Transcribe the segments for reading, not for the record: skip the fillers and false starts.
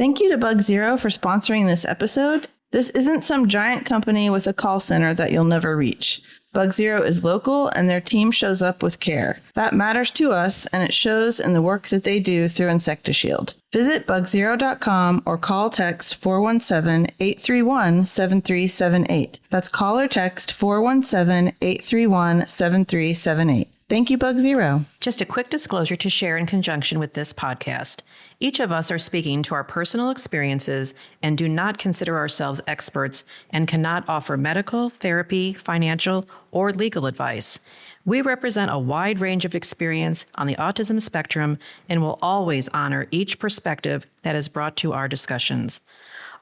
Thank you to Bug Zero for sponsoring this episode. This isn't some giant company with a call center that you'll never reach. Bug Zero is local and their team shows up with care. That matters to us, and it shows in the work that they do through InsectiShield. Visit bugzero.com or call text 417-831-7378. That's call or text 417-831-7378. Thank you, Bug Zero. Just a quick disclosure to share in conjunction with this podcast. Each of us are speaking to our personal experiences and do not consider ourselves experts and cannot offer medical, therapy, financial, or legal advice. We represent a wide range of experience on the autism spectrum and will always honor each perspective that is brought to our discussions.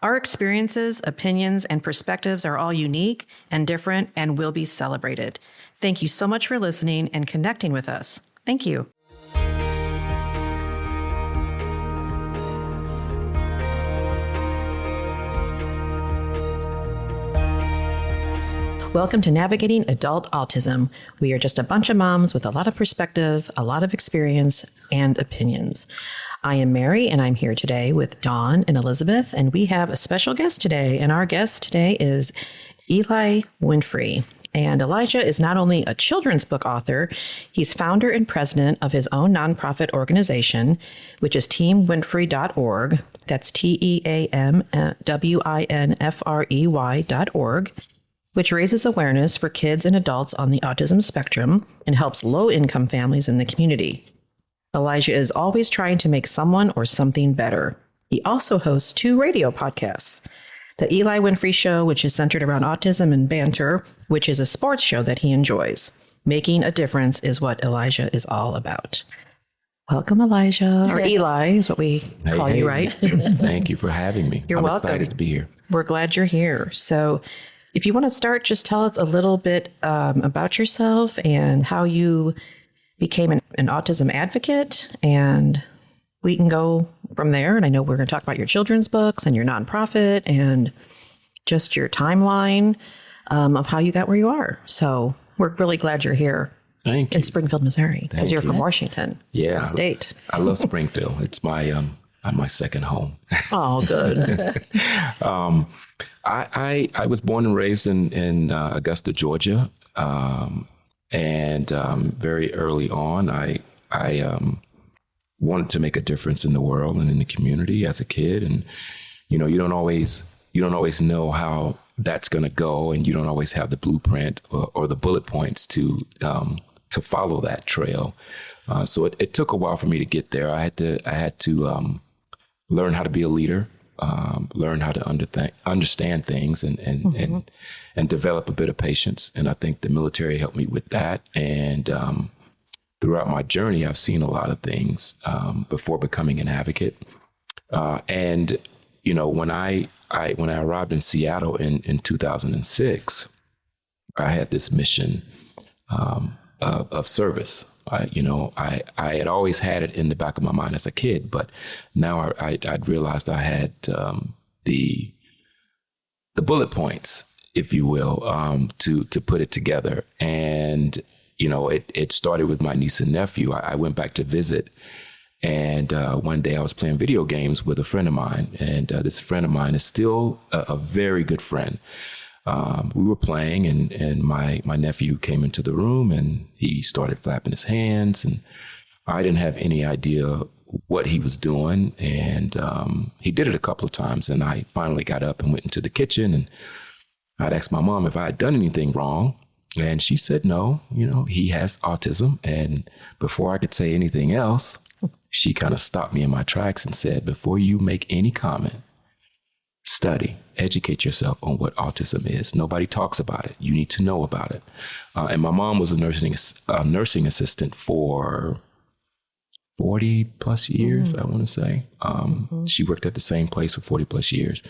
Our experiences, opinions, and perspectives are all unique and different and will be celebrated. Thank you so much for listening and connecting with us. Thank you. Welcome to Navigating Adult Autism. We are just a bunch of moms with a lot of perspective, a lot of experience, and opinions. I am Mary, and I'm here today with Dawn and Elizabeth, and we have a special guest today, and our guest today is Eli Winfrey. And Elijah is not only a children's book author, he's founder and president of his own nonprofit organization, which is teamwinfrey.org. That's TEAMWINFREY.org, which raises awareness for kids and adults on the autism spectrum and helps low-income families in the community. Elijah is always trying to make someone or something better. He also hosts 2 radio podcasts. The Eli Winfrey Show, which is centered around autism and banter, which is a sports show that he enjoys. Making a difference is what Elijah is all about. Welcome, Elijah, or Eli is what we call you, right? Thank you for having me. You're welcome. I'm excited to be here. We're glad you're here. So if you want to start, just tell us a little bit about yourself and how you became an autism advocate, and we can go from there. And I know we're going to talk about your children's books and your nonprofit and just your timeline of how you got where you are. So we're really glad you're here. Thank you. In Springfield, Missouri, because you're from Washington State. I love Springfield. It's my second home. Oh, good. I was born and raised in Augusta, Georgia. And very early on, I wanted to make a difference in the world and in the community as a kid. And, you don't always know how that's going to go. And you don't always have the blueprint or the bullet points to follow that trail. So it took a while for me to get there. I had to learn how to be a leader, learn how to understand things and develop a bit of patience. And I think the military helped me with that. And throughout my journey, I've seen a lot of things before becoming an advocate. And when I arrived in Seattle in 2006, I had this mission of service. I had always had it in the back of my mind as a kid, but now I'd realized I had the bullet points, if you will, to put it together. And it started with my niece and nephew. I went back to visit, and one day I was playing video games with a friend of mine, and this friend of mine is still a very good friend. We were playing, and my nephew came into the room, and he started flapping his hands, and I didn't have any idea what he was doing. And he did it a couple of times, and I finally got up and went into the kitchen, and I'd asked my mom if I had done anything wrong, and she said no. He has autism. And before I could say anything else, she kind of stopped me in my tracks and said, before you make any comment, study, educate yourself on what autism is. Nobody talks about it. You need to know about it. And my mom was a nursing assistant for 40 plus years, I want to say. She worked at the same place for 40 plus years.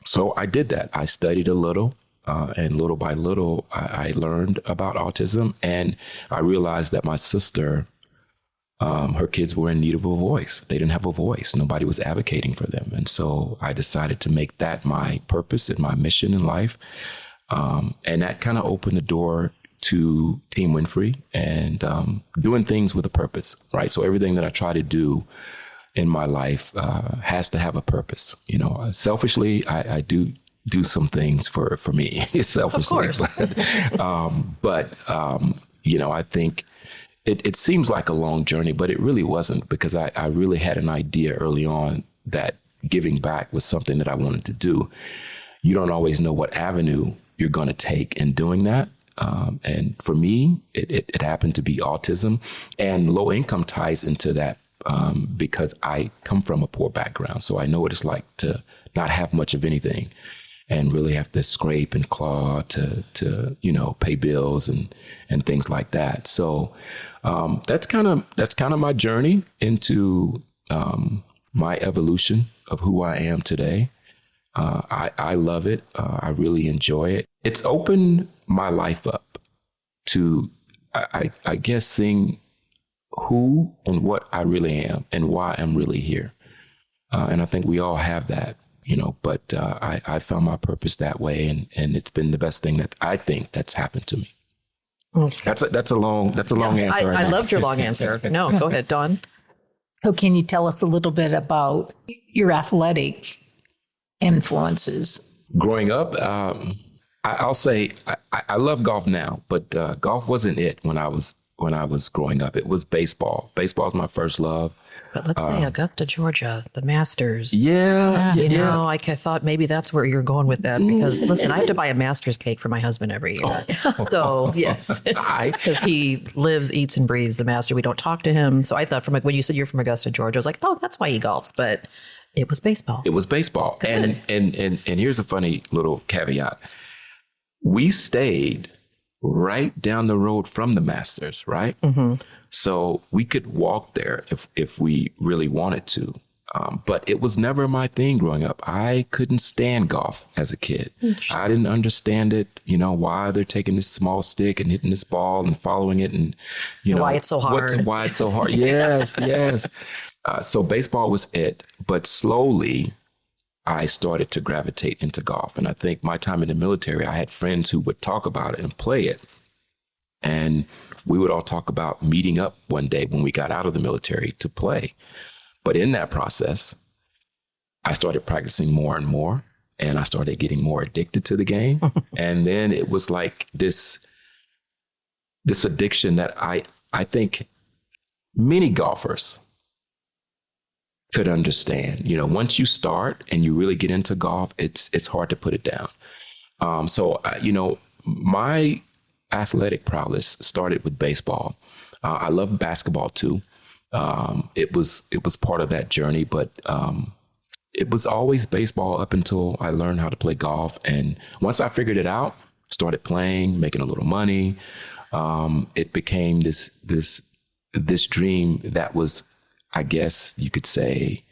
So I did that. I studied a little, and little by little, I learned about autism. And I realized that my sister, her kids were in need of a voice. They didn't have a voice. Nobody was advocating for them. And so I decided to make that my purpose and my mission in life. And that kind of opened the door to Team Winfrey and doing things with a purpose, right? So everything that I try to do in my life has to have a purpose. You know, selfishly, I do some things for me, selfishly. Of course. But you know, I think it seems like a long journey, but it really wasn't, because I really had an idea early on that giving back was something that I wanted to do. You don't always know what avenue you're going to take in doing that. And for me, it happened to be autism, and low income ties into that because I come from a poor background. So I know what it's like to not have much of anything and really have to scrape and claw to you know, pay bills and things like that. So that's kind of my journey into my evolution of who I am today. I love it. I really enjoy it. It's opened my life up to, I guess, seeing who and what I really am and why I'm really here. And I think we all have that, you know, but I found my purpose that way. And it's been the best thing that I think that's happened to me. Okay. That's a long answer. I loved your long answer. No, go ahead, Dawn. So can you tell us a little bit about your athletic influences? Growing up, I'll say I love golf now, but golf wasn't it when I was growing up. It was baseball. Baseball was my first love. But let's say Augusta, Georgia, the Masters. Yeah. You know, like I thought maybe that's where you're going with that, because listen, I have to buy a Masters cake for my husband every year. So yes, because he lives, eats, and breathes the Master. We don't talk to him. So I thought from like when you said you're from Augusta, Georgia, I was like, oh, that's why he golfs. But it was baseball. It was baseball. Good. And here's a funny little caveat. We stayed right down the road from the Masters, right? Mm-hmm. So we could walk there if we really wanted to. But it was never my thing growing up. I couldn't stand golf as a kid. I didn't understand it, you know, why they're taking this small stick and hitting this ball and following it, and you know why it's so hard. Why it's so hard. Yes, yes. So baseball was it, but slowly I started to gravitate into golf. And I think my time in the military, I had friends who would talk about it and play it. And we would all talk about meeting up one day when we got out of the military to play. But in that process, I started practicing more and more, and I started getting more addicted to the game. And then it was like this addiction that I think many golfers could understand. You know, once you start and you really get into golf, it's hard to put it down. So you know, my athletic prowess started with baseball. I love basketball too. It was part of that journey, but it was always baseball up until I learned how to play golf. And once I figured it out, started playing, making a little money, it became this dream that was, I guess you could say,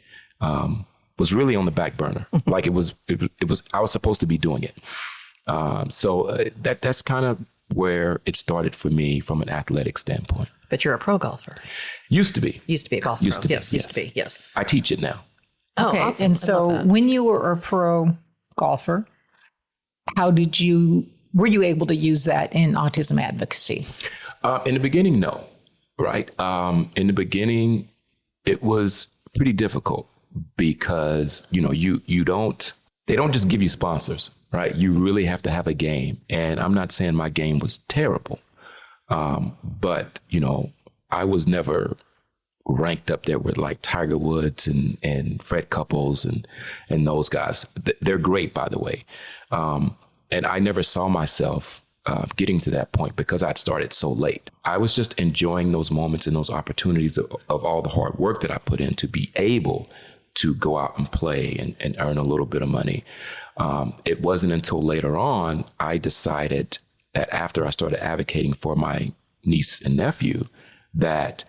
was really on the back burner. Like it was, I was supposed to be doing it. So that's kind of where it started for me from an athletic standpoint. But you're a pro golfer. Used to be. Used to be a golfer. Used to be. Yes, used to be. Yes. I teach it now. Oh, Okay. awesome. And I love so that. when you were a pro golfer, were you able to use that in autism advocacy? In the beginning, no. Right. In the beginning, it was pretty difficult because, you know, they don't just give you sponsors, right? You really have to have a game. And I'm not saying my game was terrible. But, you know, I was never ranked up there with like Tiger Woods and Fred Couples and those guys. They're great, by the way. And I never saw myself getting to that point because I'd started so late. I was just enjoying those moments and those opportunities of all the hard work that I put in to be able to go out and play and earn a little bit of money. It wasn't until later on I decided that after I started advocating for my niece and nephew, that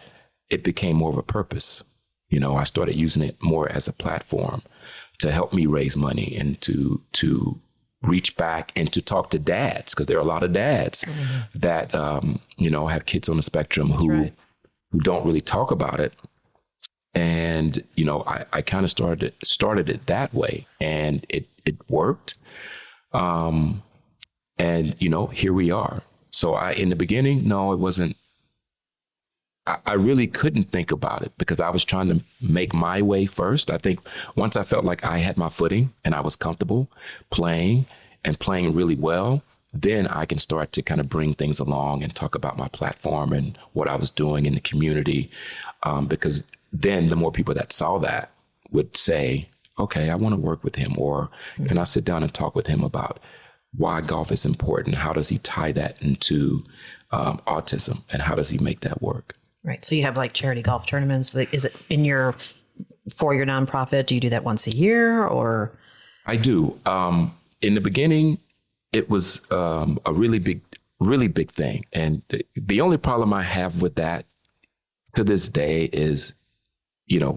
it became more of a purpose. You know, I started using it more as a platform to help me raise money and to reach back and to talk to dads, because there are a lot of dads that, you know, have kids on the spectrum who don't really talk about it. And, you know, I kind of started it that way, and it worked. And, you know, here we are. So in the beginning, no, it wasn't I really couldn't think about it because I was trying to make my way first. I think once I felt like I had my footing and I was comfortable playing and playing really well, then I can start to kind of bring things along and talk about my platform and what I was doing in the community. Because then the more people that saw that would say, okay, I want to work with him, or can I sit down and talk with him about why golf is important? How does he tie that into autism, and how does he make that work? Right. So you have like charity golf tournaments. Is it for your nonprofit? Do you do that once a year or? I do. In the beginning, it was a really big thing. And the only problem I have with that to this day is,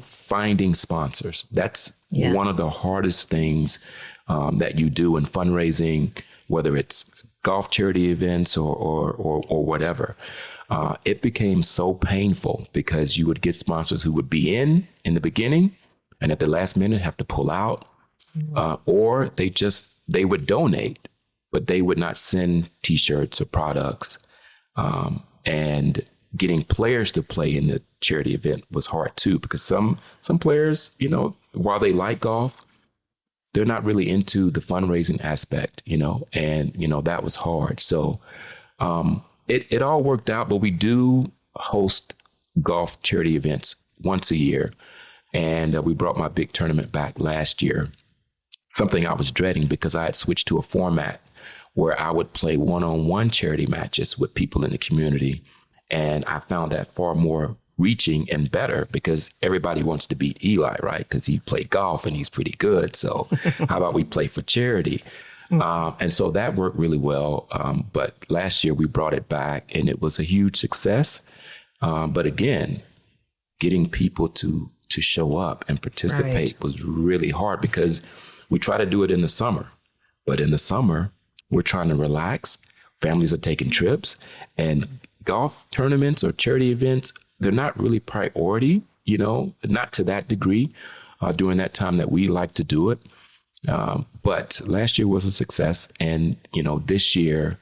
finding sponsors. That's one of the hardest things that you do in fundraising, whether it's golf charity events or whatever. It became so painful because you would get sponsors who would be in the beginning and at the last minute have to pull out, or they would donate, but they would not send T-shirts or products. And getting players to play in the charity event was hard too, because some players, while they like golf, they're not really into the fundraising aspect, and, that was hard. So it all worked out, but we do host golf charity events once a year. And we brought my big tournament back last year, something I was dreading because I had switched to a format where I would play one-on-one charity matches with people in the community. And I found that far more reaching and better because everybody wants to beat Eli, right? Because he played golf and he's pretty good. So how about we play for charity? And so that worked really well. But last year we brought it back and it was a huge success. But again, getting people to show up and participate was really hard because we try to do it in the summer. But in the summer, we're trying to relax. Families are taking trips, and golf tournaments or charity events, they're not really priority, not to that degree during that time that we like to do it. But last year was a success. And, this year,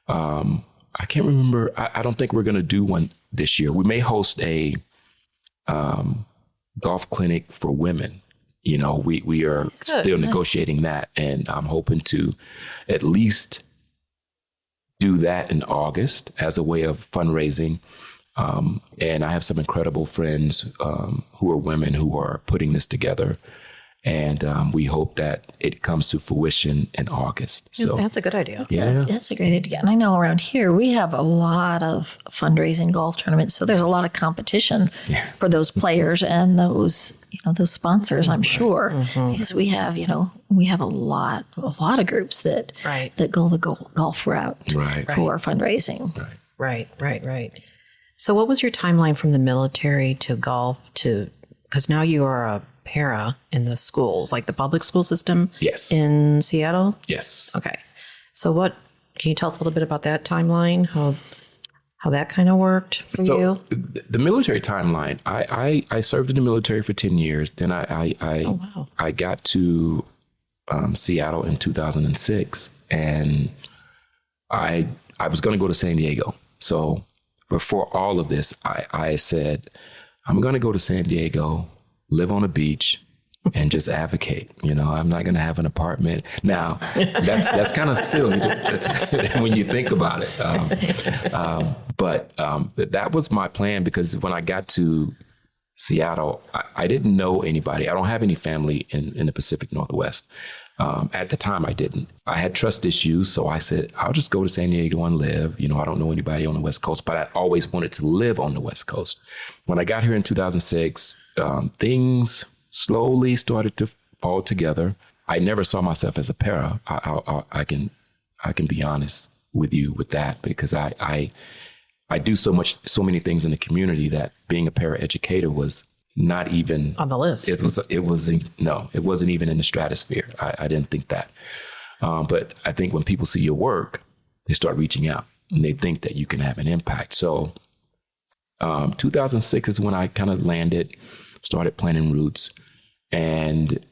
I can't remember. I don't think we're going to do one this year. We may host a golf clinic for women. We are still negotiating that. And I'm hoping to at least do that in August as a way of fundraising. And I have some incredible friends who are women who are putting this together. And we hope that it comes to fruition in August. So that's a good idea. That's a great idea. And I know around here, we have a lot of fundraising golf tournaments. So there's a lot of competition for those players and those sponsors, I'm sure, because we have a lot of groups that go the golf route for fundraising. Right. So what was your timeline from the military to golf because now you are a para in the schools, like the public school system in Seattle? Yes. Okay. So can you tell us a little bit about that timeline, how that kind of worked for you? The military timeline, I served in the military for 10 years. Then I got to Seattle in 2006, and I was going to go to San Diego. So before all of this, I said, I'm going to go to San Diego, live on a beach, and just advocate. I'm not going to have an apartment. Now, that's kind of silly when you think about it. But that was my plan, because when I got to Seattle, I didn't know anybody. I don't have any family in the Pacific Northwest. At the time, I didn't. I had trust issues, so I said, I'll just go to San Diego and live. I don't know anybody on the West Coast, but I always wanted to live on the West Coast. When I got here in 2006, things slowly started to fall together. I never saw myself as a para. I can be honest with you with that, because I do so many things in the community that being a para educator was not even on the list. It wasn't even in the stratosphere. I didn't think that. But I think when people see your work, they start reaching out and they think that you can have an impact. So 2006 is when I kind of landed, started planting roots. And,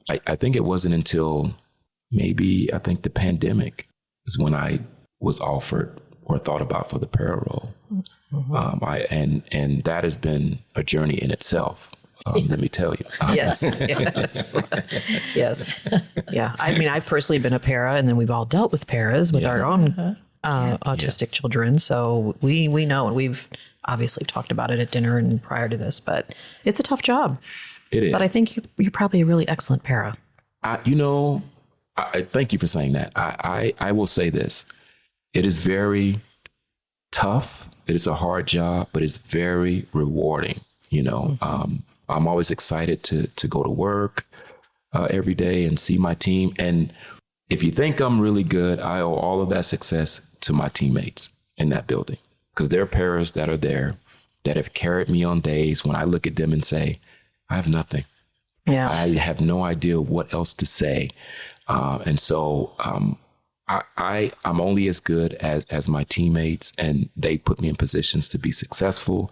I think it wasn't until maybe the pandemic is when I was offered or thought about for the para role. And that has been a journey in itself. Let me tell you. Yes. Yes. Yeah. I mean, I've personally been a para, and then we've all dealt with paras with our own autistic children. So we know, and we've obviously talked about it at dinner and prior to this, but it's a tough job. It is. But I think you're probably a really excellent para. I thank you for saying that. I will say this. It is very tough. It is a hard job, but it's very rewarding. I'm always excited to go to work every day and see my team. And if you think I'm really good, I owe all of that success to my teammates in that building, because there are paras that are there that have carried me on days when I look at them and say, I have nothing. Yeah. I have no idea what else to say. And so I'm only as good as my teammates, and they put me in positions to be successful.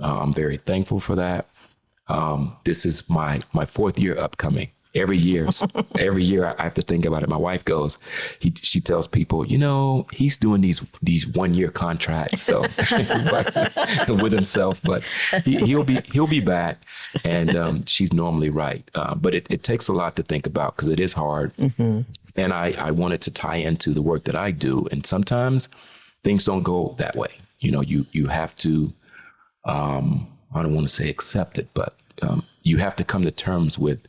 I'm very thankful for that. This is my fourth year upcoming. Every year I have to think about it. My wife goes, she tells people, he's doing these 1 year contracts, so with himself, but he'll be back. And she's normally right. But it takes a lot to think about, because it is hard. Mm-hmm. And I wanted to tie into the work that I do. And sometimes things don't go that way. You have to, I don't want to say accept it, but you have to come to terms with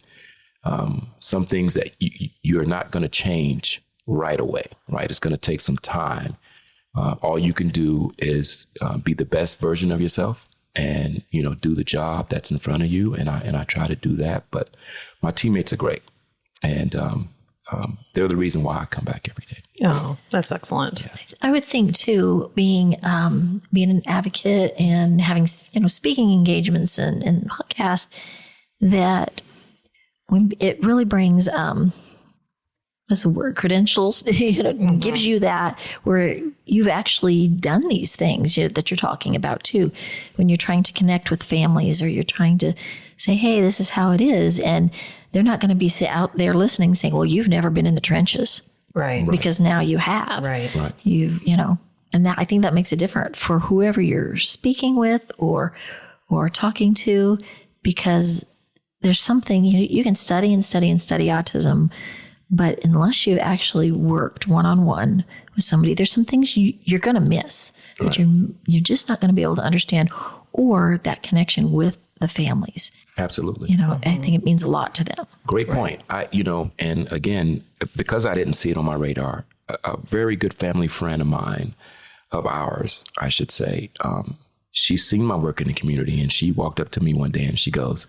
some things that you're not going to change right away, right? It's going to take some time. All you can do is be the best version of yourself and, do the job that's in front of you. And I try to do that. But my teammates are great. And they're the reason why I come back every day. Oh, that's excellent. Yeah. I would think too, being an advocate and having speaking engagements and podcasts, that it really brings what's the word, credentials. Mm-hmm. Gives you that where you've actually done these things that you're talking about too, when you're trying to connect with families, or you're trying to say, hey, this is how it is, and they're not going to be out there listening saying, well, you've never been in the trenches. Right. Because now you have. Right. And that, I think that makes it different for whoever you're speaking with or talking to, because there's something you can study and study and study autism, but unless you've actually worked one-on-one with somebody, there's some things you're going to miss that you're just not going to be able to understand, or that connection with the families. Absolutely. I think it means a lot to them. Great point. And again, because I didn't see it on my radar, a very good family friend of ours, I should say, she's seen my work in the community, and she walked up to me one day and she goes,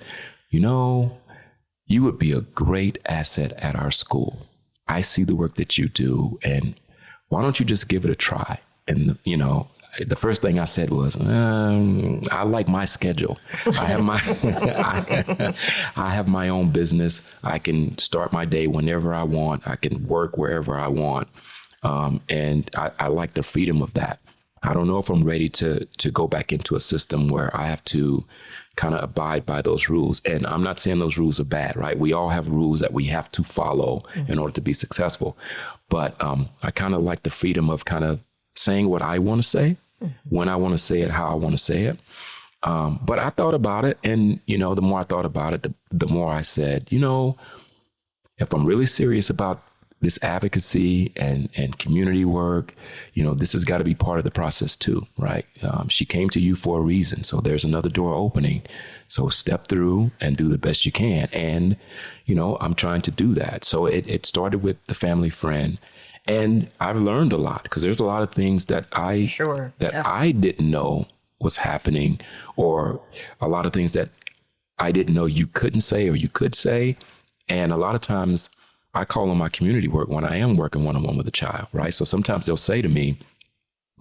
you would be a great asset at our school. I see the work that you do, and why don't you just give it a try? And, the first thing I said was, I like my schedule. I have my, I have my own business. I can start my day whenever I want. I can work wherever I want. And I like the freedom of that. I don't know if I'm ready to go back into a system where I have to kind of abide by those rules. And I'm not saying those rules are bad, right? We all have rules that we have to follow in order to be successful. But I kind of like the freedom of kind of saying what I want to say, when I want to say it, how I want to say it. But I thought about it, and, the more I thought about it, the more I said, if I'm really serious about this advocacy and community work, this has got to be part of the process too, right? She came to you for a reason. So there's another door opening. So step through and do the best you can. And, I'm trying to do that. So it started with the family friend. And I've learned a lot, because there's a lot of things that I didn't know was happening, or a lot of things that I didn't know you couldn't say or you could say. And a lot of times I call on my community work when I am working one-on-one with a child, right? So sometimes they'll say to me,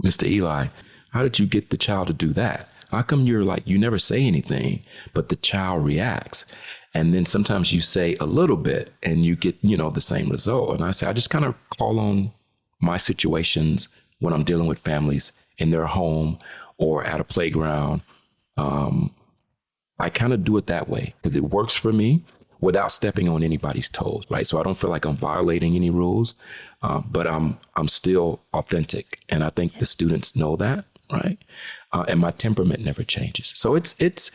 Mr. Eli, how did you get the child to do that? How come you never say anything, but the child reacts? And then sometimes you say a little bit and you get, the same result. And I say, I just kind of call on my situations when I'm dealing with families in their home or at a playground. I kind of do it that way because it works for me without stepping on anybody's toes, right? So I don't feel like I'm violating any rules, but I'm still authentic. And I think the students know that. right? And my temperament never changes. So it's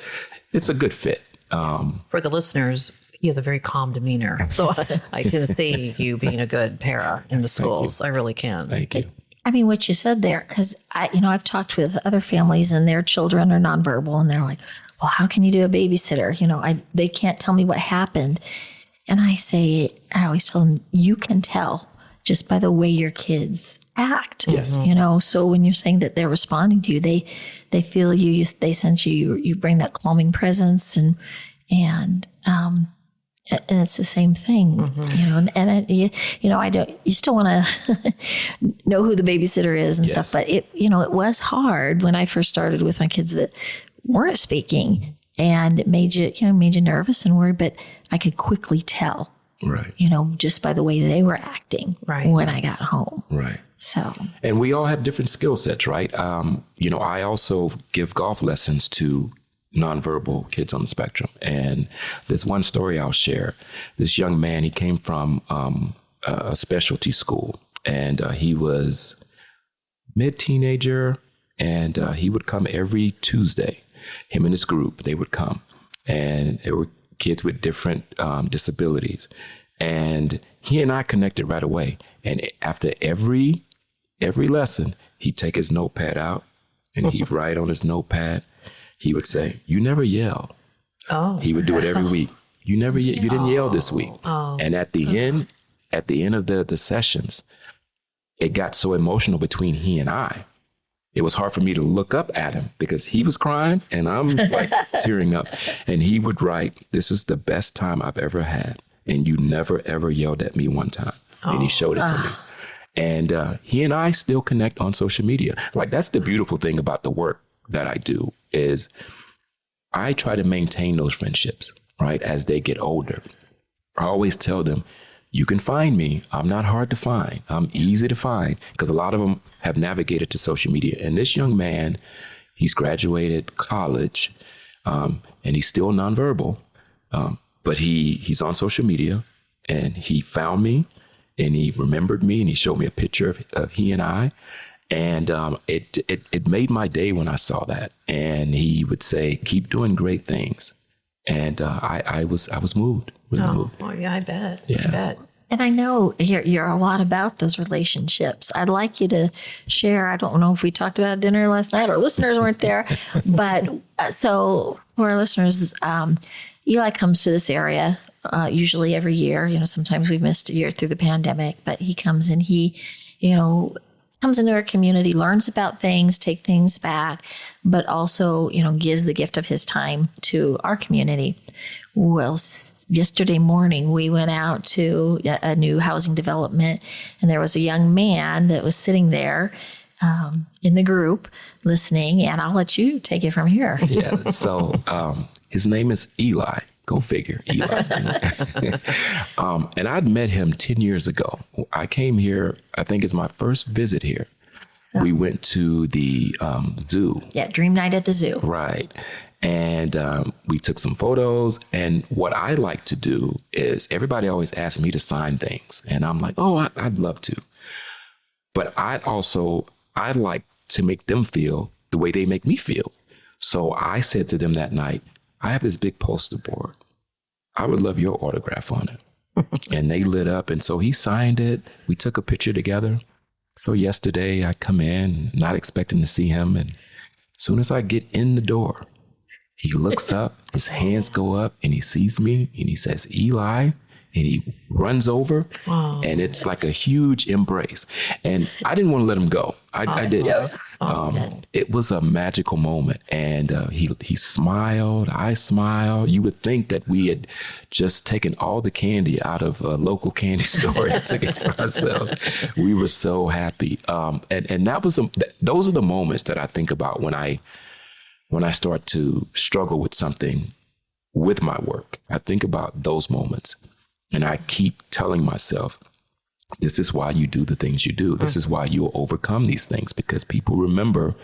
a good fit. For the listeners, he has a very calm demeanor. So I can see you being a good para in the schools. I really can. Thank you. I mean, what you said there, because I've talked with other families and their children are nonverbal, and they're like, well, how can you do a babysitter? They can't tell me what happened. And I always tell them, you can tell just by the way your kids act. Yes. So when you're saying that they're responding to you, they feel you, they sense you bring that calming presence, and it's the same thing, I don't, you still want to know who the babysitter is and stuff, but it was hard when I first started with my kids that weren't speaking, and it made you nervous and worried, but I could quickly tell, right? Just by the way they were acting when I got home. Right. So, and we all have different skill sets, right? I also give golf lessons to nonverbal kids on the spectrum. And there's one story I'll share. This young man, he came from a specialty school, and he was mid-teenager, and he would come every Tuesday. Him and his group, they would come, and there were kids with different disabilities. And he and I connected right away. And after every lesson, he'd take his notepad out and he'd write on his notepad. He would say, "You never yell." Oh. He would do it every week. You didn't yell this week. Oh. And at the end of the sessions, it got so emotional between he and I. It was hard for me to look up at him because he was crying and I'm like tearing up. And he would write, "This is the best time I've ever had. And you never, ever yelled at me one time." And he showed it to me. And he and I still connect on social media. Like, that's the beautiful thing about the work that I do, is I try to maintain those friendships, right? As they get older, I always tell them, you can find me. I'm not hard to find. I'm easy to find, because a lot of them have navigated to social media. And this young man, he's graduated college, and he's still nonverbal, but he's on social media, and he found me, and he remembered me, and he showed me a picture of he and I. And it made my day when I saw that. And he would say, "Keep doing great things." And I was moved, really moved. Oh, yeah, I bet. Yeah. I bet. And I know you're a lot about those relationships. I'd like you to share. I don't know if we talked about dinner last night, or listeners weren't there, but so for our listeners, Eli comes to this area usually every year. Sometimes we've missed a year through the pandemic, but he comes and comes into our community, learns about things, take things back, but also, gives the gift of his time to our community. Well, yesterday morning, we went out to a new housing development, and there was a young man that was sitting there in the group listening, and I'll let you take it from here. Yeah. So his name is Eli. Go figure, Eli. And I'd met him 10 years ago. I came here, I think it's my first visit here. So, we went to the zoo. Yeah, Dream Night at the zoo. Right. And we took some photos. And what I like to do is, everybody always asks me to sign things. And I'm like, oh, I'd love to. But I'd like to make them feel the way they make me feel. So I said to them that night, "I have this big poster board. I would love your autograph on it." And they lit up. And so he signed it. We took a picture together. So yesterday I come in, not expecting to see him. And as soon as I get in the door, he looks up, his hands go up, and he sees me, and he says, "Eli," and he runs over. Wow. And it's like a huge embrace. And I didn't want to let him go. I didn't. It was a magical moment. And he smiled. I smiled. You would think that we had just taken all the candy out of a local candy store and took it for ourselves. We were so happy. And those are the moments that I think about when I start to struggle with something with my work. I think about those moments. And I keep telling myself, this is why you do the things you do. This is why you'll overcome these things, because people remember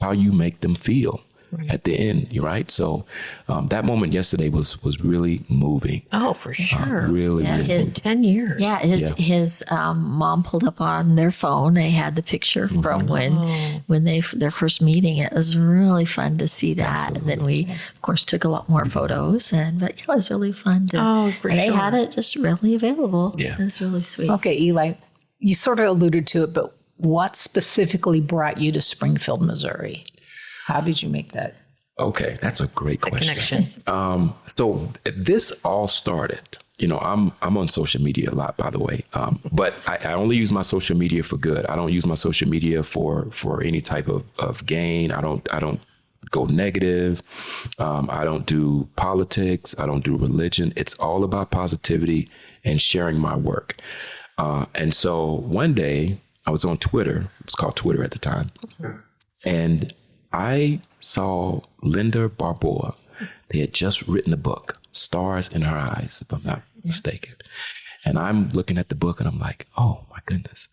how you make them feel. at the end. You're right. So that moment yesterday was really moving. Oh, for sure. Really, Yeah, really his- moving. 10 years. Yeah, his mom pulled up on their phone. They had the picture from when their first meeting. It was really fun to see that. And then we, of course, took a lot more photos. But it was really fun to. And they had it just readily available. Yeah. It was really sweet. Okay, Eli, you sort of alluded to it, but what specifically brought you to Springfield, Missouri? How did you make that? Okay, that's a great question. Connection. So this all started, I'm on social media a lot, by the way. But I only use my social media for good. I don't use my social media for any type of gain. I don't go negative. I don't do politics. I don't do religion. It's all about positivity and sharing my work. And so one day I was on Twitter. It was called Twitter at the time. And I saw Linda Barboa. They had just written a book, Stars in Her Eyes, if I'm not mistaken. And I'm looking at the book and I'm like, oh my goodness,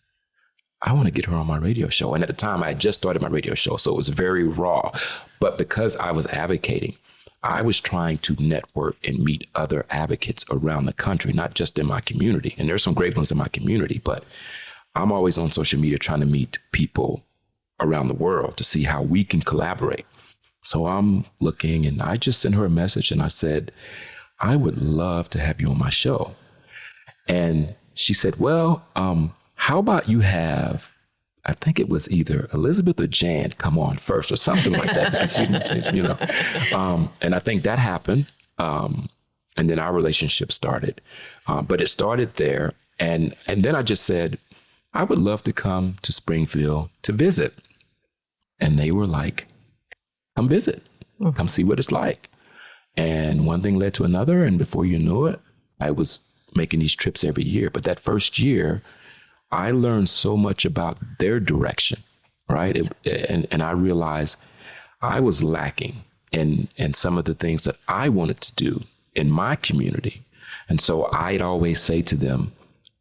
I want to get her on my radio show. And at the time I had just started my radio show, so it was very raw. But because I was advocating, I was trying to network and meet other advocates around the country, not just in my community. And there's some great ones in my community, but I'm always on social media trying to meet people around the world to see how we can collaborate. So I'm looking and I just sent her a message and I said, I would love to have you on my show. And she said, well, how about you have, I think it was either Elizabeth or Jan come on first or something like that. And I think that happened. And then our relationship started. But it started there. And then I just said, I would love to come to Springfield to visit. And they were like, come visit, come see what it's like. And one thing led to another. And before you knew it, I was making these trips every year. But that first year, I learned so much about their direction, right? And I realized I was lacking in some of the things that I wanted to do in my community. And so I'd always say to them,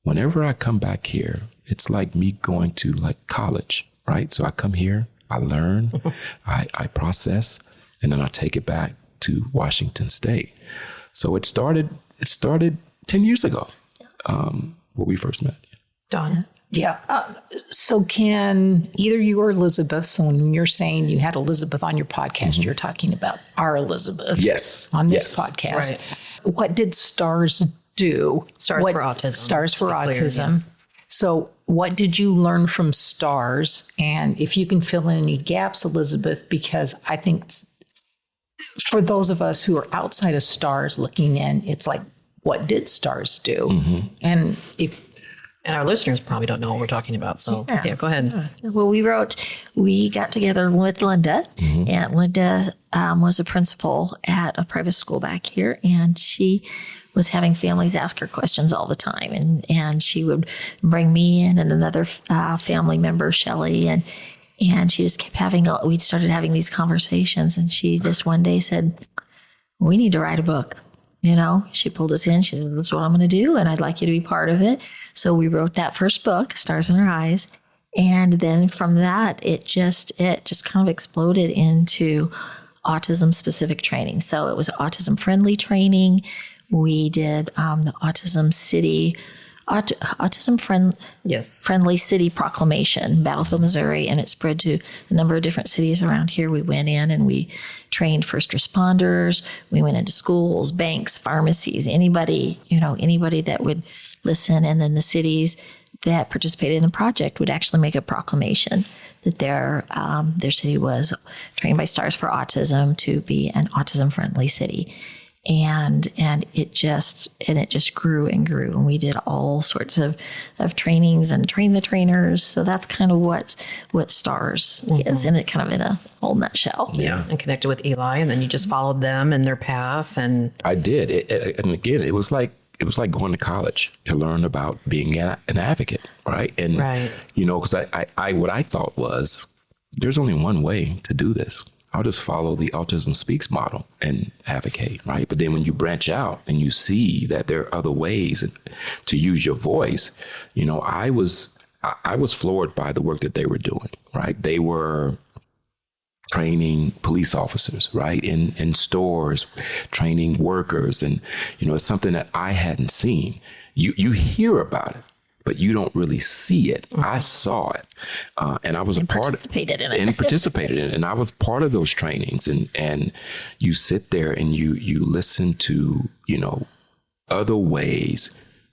whenever I come back here, it's like me going to like college, right? So I come here, I learn, I process, and then I take it back to Washington State. So it started 10 years ago, where we first met. Dawn. Yeah. So can either you or Elizabeth, so when you're saying you had Elizabeth on your podcast, you're talking about our Elizabeth. Yes. On this podcast. Right. What did STARS do? Stars for Autism. STARS for to be clear, Autism. yes. So what did you learn from STARS? And if you can fill in any gaps, Elizabeth, because I think for those of us who are outside of STARS looking in, it's like, what did STARS do? And our listeners probably don't know what we're talking about. So yeah go ahead. Well, we got together with Linda, and Linda was a principal at a private school back here, and she was having families ask her questions all the time. And she would bring me in and another family member, Shelley, and she just kept we started having these conversations, and she just one day said, we need to write a book. She pulled us in. She said, that's what I'm going to do, and I'd like you to be part of it. So we wrote that first book, Stars in Her Eyes. And then from that, it just kind of exploded into autism-specific training. So it was autism-friendly training. We did the Autism City, Friendly City Proclamation, Battlefield, Missouri, and it spread to a number of different cities around here. We went in and we trained first responders. We went into schools, banks, pharmacies, anybody that would listen. And then the cities that participated in the project would actually make a proclamation that their city was trained by Stars for Autism to be an autism-friendly city. And it just grew and grew, and we did all sorts of trainings and trained the trainers. So that's kind of what STARS is, in it kind of in a whole nutshell. Yeah, and connected with Eli, and then you just followed them and their path. And I did, and again, it was like going to college to learn about being an advocate, right? And because I what I thought was there's only one way to do this. I'll just follow the Autism Speaks model and advocate, right? But then when you branch out and you see that there are other ways to use your voice, I was floored by the work that they were doing, right? They were training police officers, right? In stores, training workers. And, it's something that I hadn't seen. You hear about it, but you don't really see it. I saw it. And I was participated in it. Participated in it. And I was part of those trainings. And you sit there and you listen to, other ways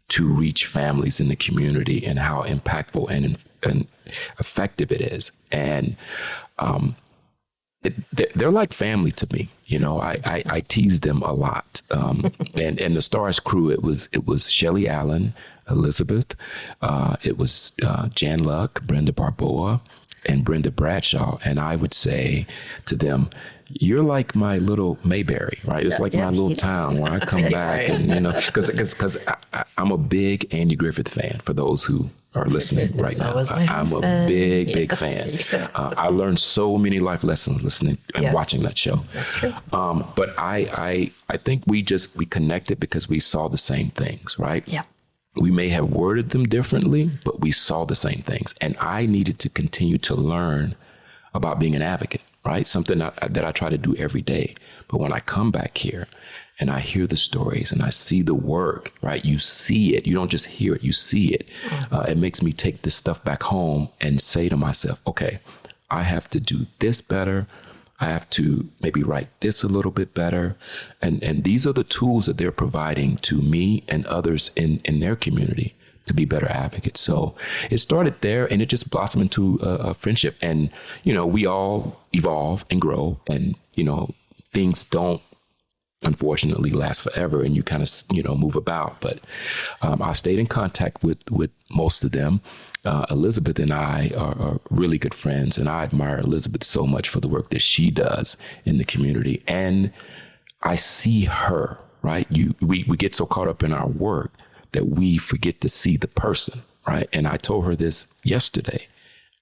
to reach families in the community and how impactful and effective it is. And, they're like family to me. I tease them a lot. And the STARS crew, it was Shelley Allen, Elizabeth, it was Jan Luck, Brenda Barboa, and Brenda Bradshaw. And I would say to them, you're like my little Mayberry, right? It's like my little town where I come back, and because I'm a big Andy Griffith fan. For those who are listening right now, I'm a big fan. I learned so many life lessons listening and watching that show. That's true. But I think we connected because we saw the same things, right? Yeah. We may have worded them differently, but we saw the same things, and I needed to continue to learn about being an advocate. Right? Something that I try to do every day. But when I come back here and I hear the stories and I see the work, right? You see it. You don't just hear it, you see it. It makes me take this stuff back home and say to myself, okay, I have to do this better. I have to maybe write this a little bit better. And these are the tools that they're providing to me and others in their community to be better advocates. So it started there, and it just blossomed into a friendship. And, we all evolve and grow, and, things don't unfortunately last forever, and you kind of, move about. But I stayed in contact with most of them. Elizabeth and I are really good friends, and I admire Elizabeth so much for the work that she does in the community. And I see her, right? We get so caught up in our work that we forget to see the person, right? And I told her this yesterday.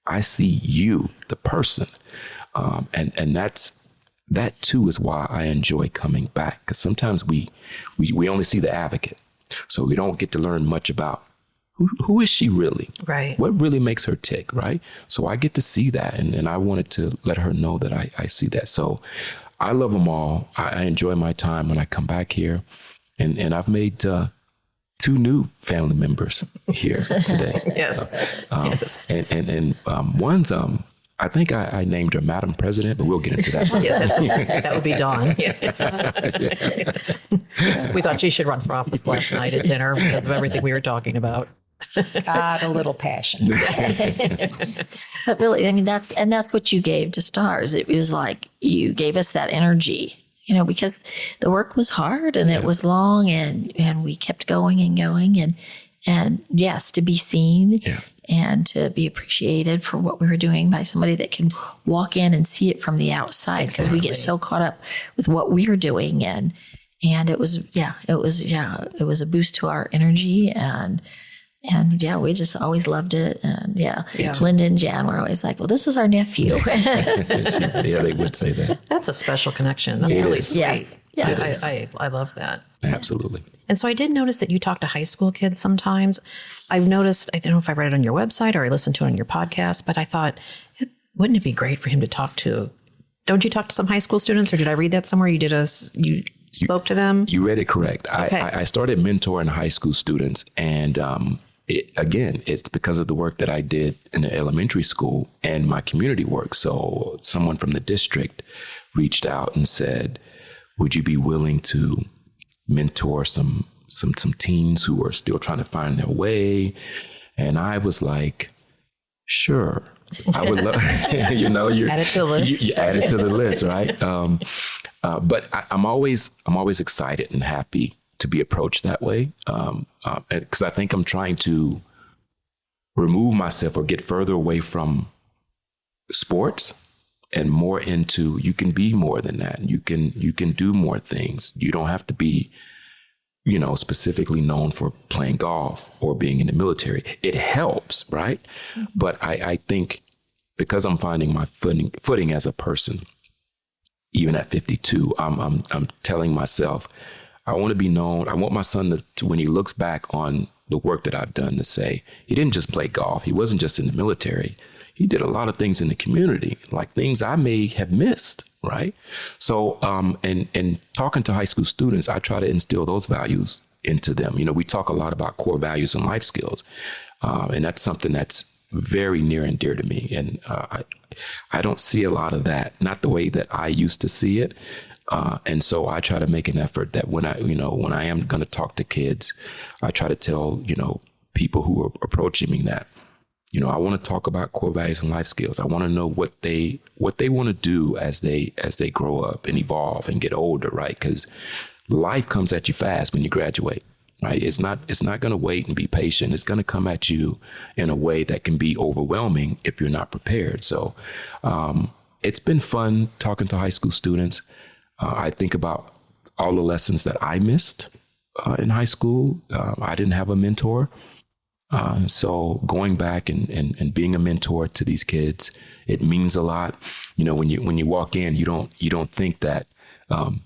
I see you, the person. And that too is why I enjoy coming back. Because sometimes we only see the advocate. So we don't get to learn much about who is she really? Right. What really makes her tick, right? So I get to see that. And I wanted to let her know that I see that. So I love them all. I enjoy my time when I come back here. And I've made 2 new family members here today. Yes. And one's, I think I named her Madam President, but we'll get into that. That would be Dawn. We thought she should run for office last night at dinner because of everything we were talking about. Got a little passion. But really, I mean, that's what you gave to STARS. It was like you gave us that energy, because the work was hard and it was long, and we kept going and going, and yes, to be seen and to be appreciated for what we were doing by somebody that can walk in and see it from the outside, because we get so caught up with what we're doing, and it was a boost to our energy, and we just always loved it. And Linda and Jan were always like, well, this is our nephew. Yeah, they would say that. That's a special connection. That's really sweet. Yes. I love that. Absolutely. And so I did notice that you talk to high school kids sometimes. I've noticed, I don't know if I read it on your website or I listened to it on your podcast, but I thought, wouldn't it be great for him to talk to? Don't you talk to some high school students, or did I read that somewhere? You spoke to them? You read it correct. Okay. I started mentoring high school students, and it's because of the work that I did in the elementary school and my community work. So someone from the district reached out and said, would you be willing to mentor some teens who are still trying to find their way? And I was like, sure, I would love, add it to the list. You add it to the list, right? But I'm always excited and happy to be approached that way, because I think I'm trying to remove myself or get further away from sports and more into, you can be more than that. You can do more things. You don't have to be, specifically known for playing golf or being in the military. It helps, right? Mm-hmm. But I think because I'm finding my footing as a person, even at 52, I'm telling myself, I want to be known. I want my son to, when he looks back on the work that I've done, to say, he didn't just play golf. He wasn't just in the military. he did a lot of things in the community, like things I may have missed. Right. So and talking to high school students, I try to instill those values into them. You know, we talk a lot about core values and life skills. And that's something that's very near and dear to me. And I don't see a lot of that, not the way that I used to see it. And so I try to make an effort that when I am going to talk to kids, I try to tell, people who are approaching me that, I want to talk about core values and life skills. I want to know what they want to do as they grow up and evolve and get older, right? Because life comes at you fast when you graduate, right? It's not going to wait and be patient. It's going to come at you in a way that can be overwhelming if you're not prepared. So it's been fun talking to high school students. I think about all the lessons that I missed in high school. I didn't have a mentor. So going back and being a mentor to these kids, it means a lot. When you walk in, you don't think that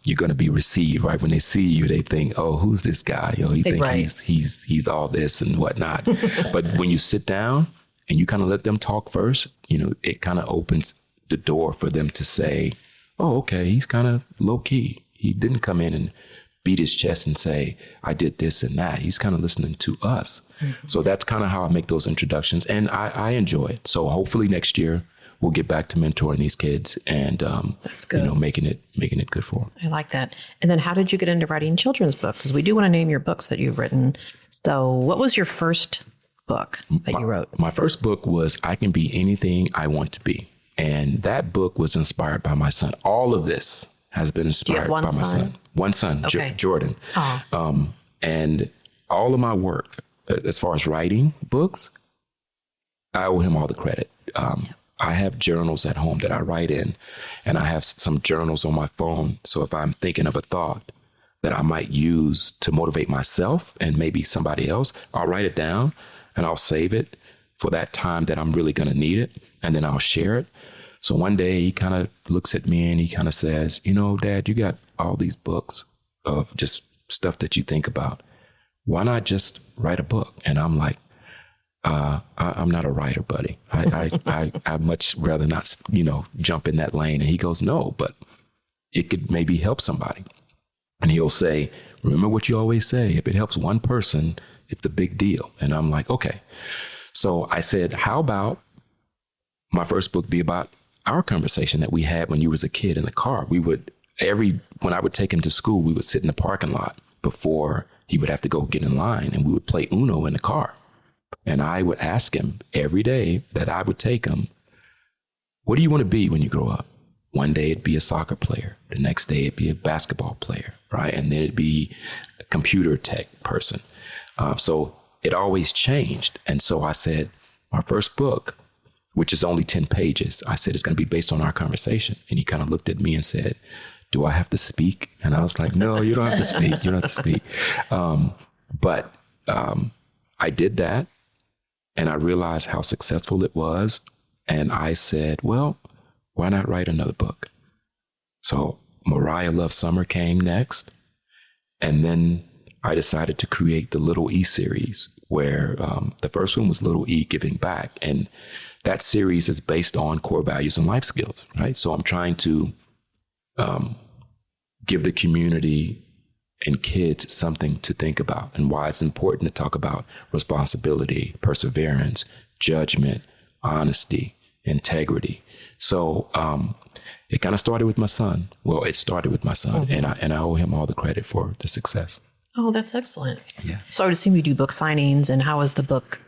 you're going to be received, right? When they see you, they think, "Oh, who's this guy? He think right. he's all this and whatnot." But when you sit down and you kind of let them talk first, it kind of opens the door for them to say, "Oh, okay, he's kind of low key. He didn't come in and beat his chest and say, I did this and that. He's kind of listening to us." Mm-hmm. So that's kind of how I make those introductions, and I enjoy it. So hopefully next year we'll get back to mentoring these kids and that's good. Making it good for them. I like that. And then how did you get into writing children's books? Because we do want to name your books that you've written. So what was your first book that you wrote? My first book was I Can Be Anything I Want to Be. And that book was inspired by my son. All of this has been inspired by my son. One son, okay. Jordan. And all of my work, as far as writing books, I owe him all the credit. I have journals at home that I write in, and I have some journals on my phone. So if I'm thinking of a thought that I might use to motivate myself and maybe somebody else, I'll write it down and I'll save it for that time that I'm really going to need it. And then I'll share it. So one day he kind of looks at me and he kind of says, Dad, you got all these books of just stuff that you think about. Why not just write a book? And I'm like, I'm not a writer, buddy. I'd much rather not, jump in that lane. And he goes, no, but it could maybe help somebody. And he'll say, remember what you always say, if it helps one person, it's a big deal. And I'm like, okay. So I said, how about my first book be about our conversation that we had when you was a kid in the car? When I would take him to school, we would sit in the parking lot before he would have to go get in line, and we would play Uno in the car. And I would ask him every day that I would take him, what do you want to be when you grow up? One day it'd be a soccer player. The next day it'd be a basketball player, right? And then it'd be a computer tech person. So it always changed. And so I said, my first book, which is only 10 pages, I said, it's going to be based on our conversation. And he kind of looked at me and said, do I have to speak? And I was like, no, you don't have to speak. You don't have to speak. But I did that. And I realized how successful it was. And I said, well, why not write another book? So Mariah Loves Summer came next. And then I decided to create the Little E series, where the first one was Little E Giving Back. And that series is based on core values and life skills, right? So I'm trying to give the community and kids something to think about, and why it's important to talk about responsibility, perseverance, judgment, honesty, integrity. So it kind of started with my son. Well, it started with my son, mm-hmm. and I owe him all the credit for the success. Oh, that's excellent. Yeah. So I would assume you do book signings, and how is the book?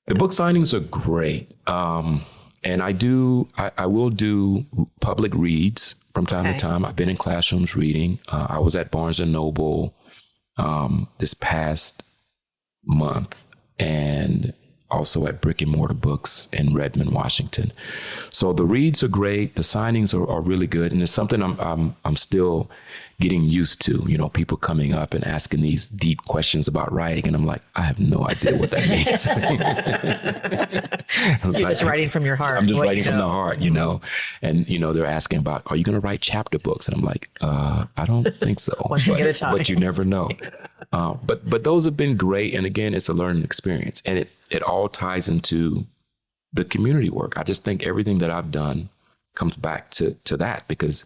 The book signings are great. And I will do public reads from time to time. I've been in classrooms reading. I was at Barnes & Noble this past month, and also at Brick and Mortar Books in Redmond, Washington. So the reads are great. The signings are really good. And it's something I'm still getting used to, people coming up and asking these deep questions about writing. And I'm like, I have no idea what that means. You're just writing from your heart. I'm just writing from the heart, and, they're asking about, are you going to write chapter books? And I'm like, I don't think so. One thing at a time. But you never know. But those have been great. And again, it's a learning experience, and it all ties into the community work. I just think everything that I've done comes back to that, because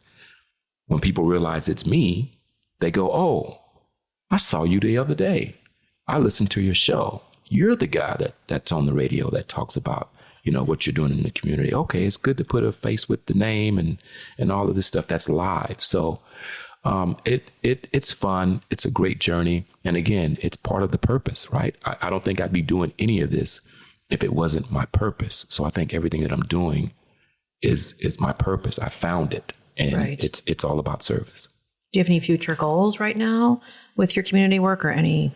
when people realize it's me, they go, oh, I saw you the other day. I listened to your show. You're the guy that's on the radio that talks about, what you're doing in the community. Okay, it's good to put a face with the name and all of this stuff that's live. So it's fun. It's a great journey. And again, it's part of the purpose, right? I don't think I'd be doing any of this if it wasn't my purpose. So I think everything that I'm doing is my purpose. I found it, and it's all about service. Do you have any future goals right now with your community work, or any,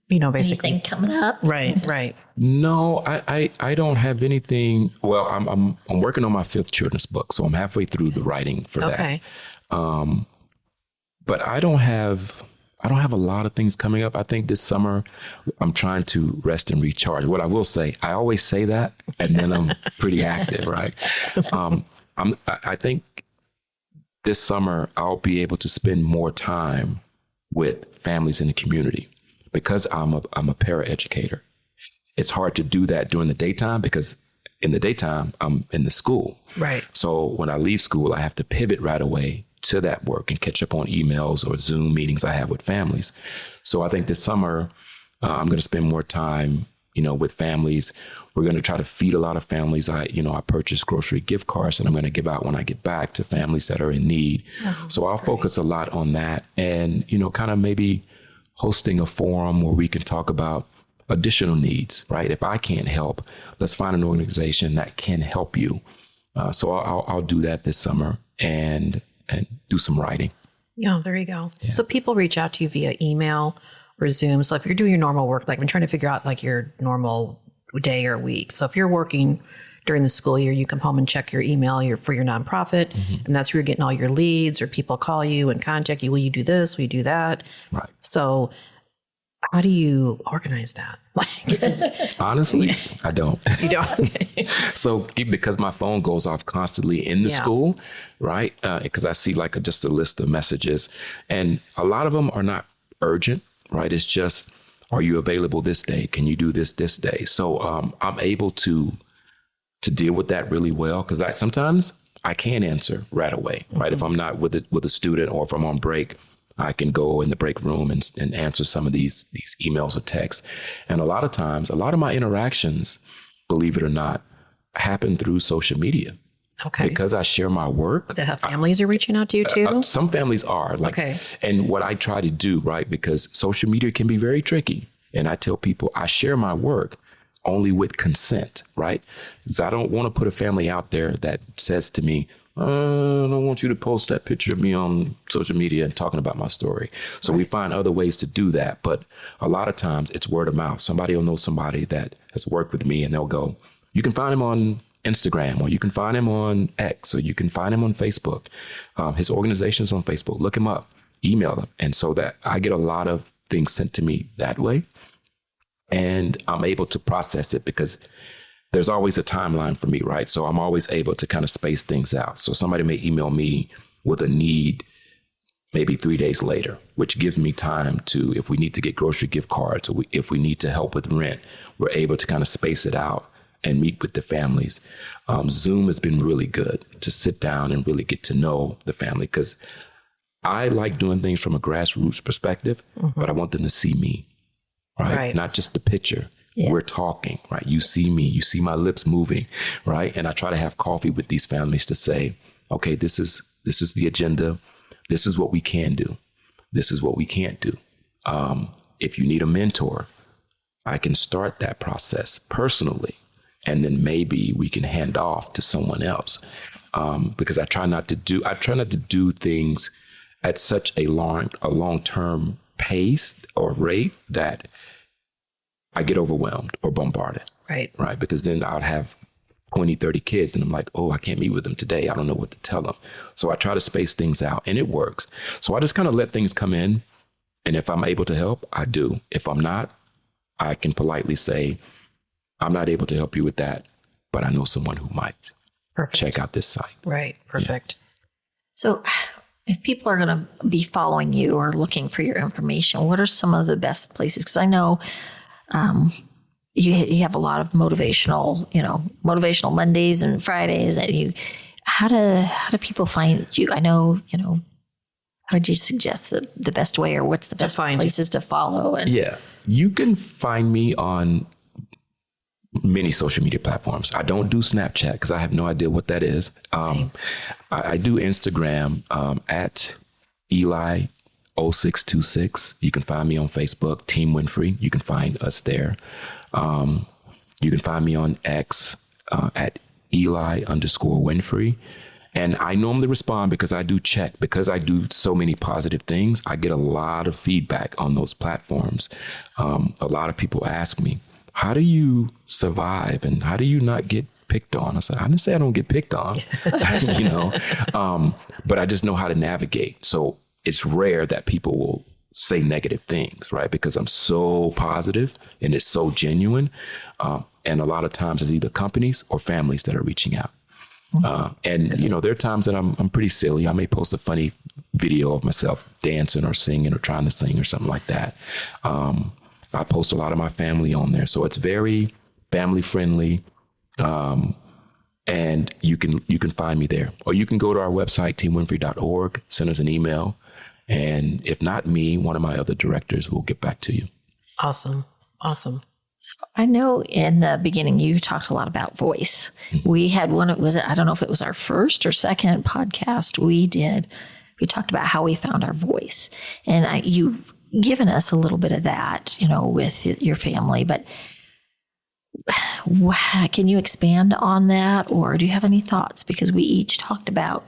basically anything coming up? Right. No, I don't have anything. Well, I'm working on my 5th children's book, so I'm halfway through the writing for that. But I don't have a lot of things coming up. I think this summer I'm trying to rest and recharge. What I will say, I always say that, and then I'm pretty active, right? I think this summer I'll be able to spend more time with families in the community, because I'm a paraeducator. It's hard to do that during the daytime, because in the daytime I'm in the school. Right. So when I leave school, I have to pivot right away to that work and catch up on emails or Zoom meetings I have with families. So I think this summer I'm going to spend more time, with families. We're going to try to feed a lot of families. I purchase grocery gift cards, and I'm going to give out when I get back to families that are in need. So I'll focus a lot on that, and, kind of maybe hosting a forum where we can talk about additional needs, right? If I can't help, let's find an organization that can help you. So I'll do that this summer and do some writing. Yeah, there you go. Yeah. So people reach out to you via email or Zoom. So if you're doing your normal work, like I'm trying to figure out like your normal day or week. So if you're working during the school year, you come home and check your email for your nonprofit, and that's where you're getting all your leads, or people call you and contact you. Will you do this? Will you do that? Right. So how do you organize that? Honestly, I don't. You don't? Okay. So because my phone goes off constantly in the school, right? Because I see just a list of messages, and a lot of them are not urgent, right? It's just, are you available this day? Can you do this day? So I'm able to deal with that really well, because sometimes I can't answer right away, right? If I'm not with a student, or if I'm on break, I can go in the break room and answer some of these emails or texts. And a lot of times, a lot of my interactions, believe it or not, happen through social media. Okay. Because I share my work. Is that how families are reaching out to you too? Some families are. Okay. And what I try to do, right, because social media can be very tricky. And I tell people I share my work only with consent, right? Because I don't want to put a family out there that says to me, I don't want you to post that picture of me on social media and talking about my story. So we find other ways to do that. But a lot of times it's word of mouth. Somebody will know somebody that has worked with me, and they'll go, you can find him on Instagram, or you can find him on X, or you can find him on Facebook. His organization's on Facebook. Look him up, email him. And so that I get a lot of things sent to me that way. And I'm able to process it, because there's always a timeline for me, right? So I'm always able to kind of space things out. So somebody may email me with a need maybe 3 days later, which gives me time to, if we need to get grocery gift cards, or if we need to help with rent, we're able to kind of space it out and meet with the families. Zoom has been really good to sit down and really get to know the family, because I like doing things from a grassroots perspective, but I want them to see me, right? Not just the picture. Yeah. We're talking, right? You see me, you see my lips moving, right? And I try to have coffee with these families to say, okay, this is the agenda. This is what we can do. This is what we can't do. If you need a mentor, I can start that process personally, and then maybe we can hand off to someone else. Because I try not to do things at such a long-term pace or rate that I get overwhelmed or bombarded. Right. Because then I'd have 20, 30 kids, and I'm like, oh, I can't meet with them today. I don't know what to tell them. So I try to space things out, and it works. So I just kind of let things come in. And if I'm able to help, I do. If I'm not, I can politely say, I'm not able to help you with that, but I know someone who might. Perfect. Check out this site. Right. Perfect. Yeah. So if people are going to be following you or looking for your information, what are some of the best places? Because I know you have a lot of motivational Mondays and Fridays, and how do people find you? I know, how would you suggest the best way, or what's the best places to follow? And yeah, you can find me on many social media platforms. I don't do Snapchat because I have no idea what that is. I do Instagram at Eli0626. You can find me on Facebook, Team Winfrey. You can find us there. You can find me on X at Eli_Winfrey. And I normally respond because I do check, because I do so many positive things. I get a lot of feedback on those platforms. A lot of people ask me, how do you survive and how do you not get picked on? I said, I didn't say I don't get picked on, but I just know how to navigate. So it's rare that people will say negative things, right? Because I'm so positive and it's so genuine. And a lot of times it's either companies or families that are reaching out. There are times that I'm pretty silly. I may post a funny video of myself dancing or singing or trying to sing or something like that. I post a lot of my family on there. So it's very family friendly. And you can find me there, or you can go to our website, teamwinfrey.org, send us an email. And if not me, one of my other directors will get back to you. Awesome. I know in the beginning you talked a lot about voice. We had one, I don't know if it was our first or second podcast we did. We talked about how we found our voice. And you've given us a little bit of that, with your family, but can you expand on that, or do you have any thoughts? Because we each talked about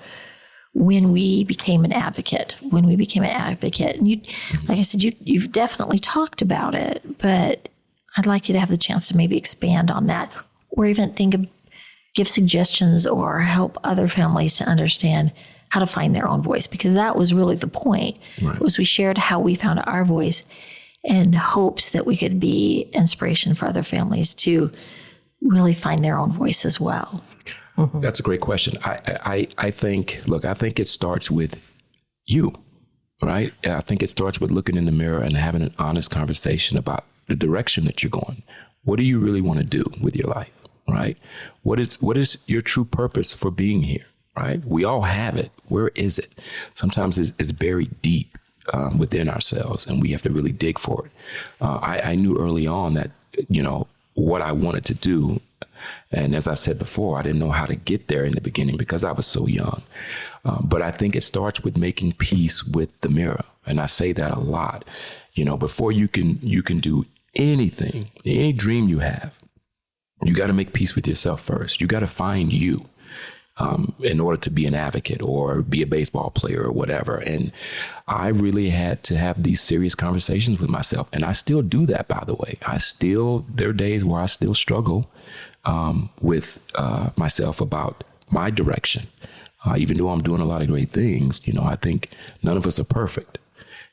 when we became an advocate, and you, like I said, you've definitely talked about it, but I'd like you to have the chance to maybe expand on that, or even give suggestions or help other families to understand how to find their own voice, because that was really the point. Right. Was we shared how we found our voice in hopes that we could be inspiration for other families to really find their own voice as well. Mm-hmm. That's a great question. I think it starts with you, right? I think it starts with looking in the mirror and having an honest conversation about the direction that you're going. What do you really want to do with your life, right? What is your true purpose for being here, right? We all have it. Where is it? Sometimes it's buried deep within ourselves, and we have to really dig for it. I knew early on that, what I wanted to do. And as I said before, I didn't know how to get there in the beginning because I was so young. But I think it starts with making peace with the mirror. And I say that a lot. Before you can do anything, any dream you have, you got to make peace with yourself first. You got to find you in order to be an advocate or be a baseball player or whatever. And I really had to have these serious conversations with myself. And I still do that, by the way. There are days where I still struggle with myself about my direction. Even though I'm doing a lot of great things, I think none of us are perfect,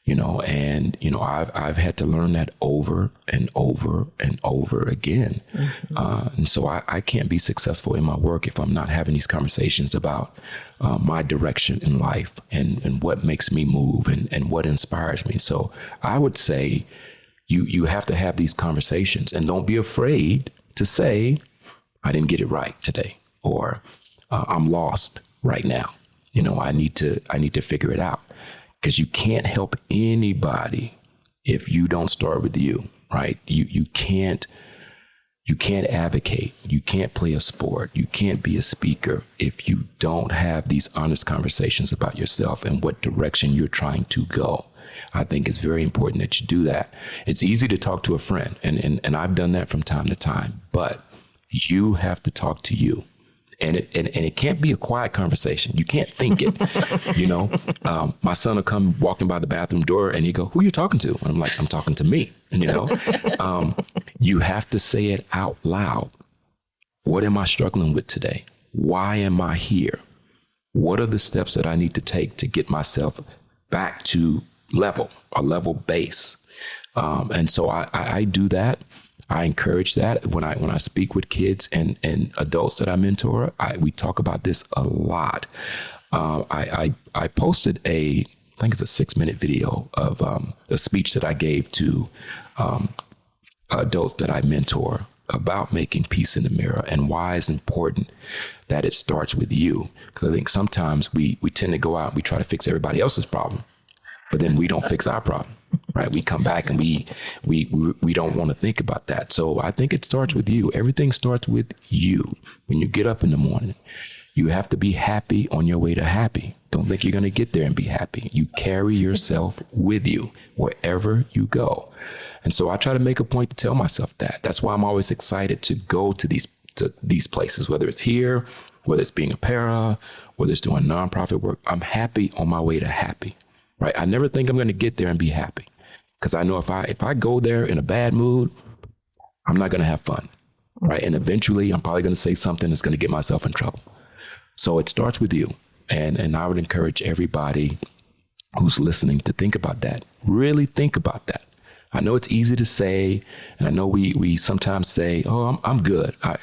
I've had to learn that over and over and over again. Mm-hmm. And so I can't be successful in my work if I'm not having these conversations about my direction in life and what makes me move and what inspires me. So I would say you have to have these conversations, and don't be afraid to say, I didn't get it right today, or I'm lost right now. I need to figure it out, because you can't help anybody if you don't start with you, right? You can't advocate. You can't play a sport. You can't be a speaker if you don't have these honest conversations about yourself and what direction you're trying to go. I think it's very important that you do that. It's easy to talk to a friend, and I've done that from time to time, but you have to talk to you. And it can't be a quiet conversation. You can't think it, My son will come walking by the bathroom door and he go, who are you talking to? And I'm like, I'm talking to me, You have to say it out loud. What am I struggling with today? Why am I here? What are the steps that I need to take to get myself back to a level base? And so I do that. I encourage that when I speak with kids and adults that I mentor. We talk about this a lot. I posted I think it's a 6-minute video of a speech that I gave to adults that I mentor about making peace in the mirror and why it's important that it starts with you. Because I think sometimes we tend to go out and we try to fix everybody else's problem, but then we don't fix our problem, right? We come back and we don't want to think about that. So I think it starts with you. Everything starts with you. When you get up in the morning, you have to be happy on your way to happy. Don't think you're going to get there and be happy. You carry yourself with you wherever you go. And so I try to make a point to tell myself that. That's why I'm always excited to go to these places, whether it's here, whether it's being a para, whether it's doing nonprofit work. I'm happy on my way to happy, right? I never think I'm going to get there and be happy, because I know if I go there in a bad mood, I'm not going to have fun, right? And eventually I'm probably going to say something that's going to get myself in trouble. So it starts with you. And I would encourage everybody who's listening to think about that. Really think about that. I know it's easy to say, and I know we sometimes say, "Oh, I'm good." I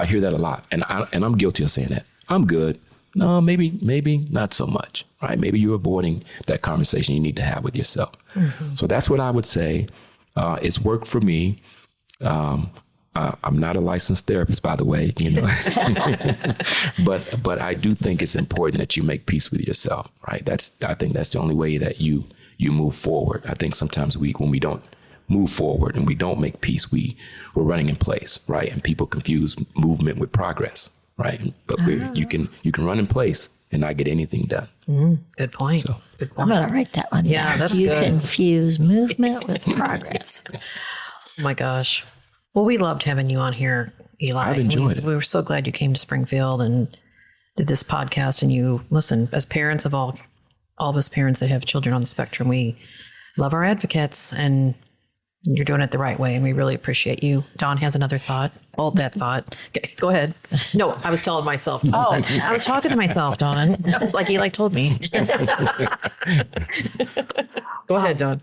hear that a lot, and I'm guilty of saying that. I'm good. No, maybe not so much. Right? Maybe you're avoiding that conversation you need to have with yourself. Mm-hmm. So that's what I would say. It's worked for me. I'm not a licensed therapist, by the way, but I do think it's important that you make peace with yourself, right? I think that's the only way that you move forward. I think sometimes when we don't move forward and we don't make peace, we're running in place, right? And people confuse movement with progress, right? But you can run in place and not get anything done. Good point. So, good point. I'm going to write that one Yeah, down. that's you good. confuse movement with progress. Oh my gosh. Well, we loved having you on here, Eli. I've enjoyed it. We were so glad you came to Springfield and did this podcast. And you listen, as parents of all of us parents that have children on the spectrum, we love our advocates, and you're doing it the right way. And we really appreciate you. Dawn has another thought. Hold that thought. Okay, go ahead. No, I was telling myself. I was talking to myself, Dawn, like Eli told me. Go ahead, Dawn.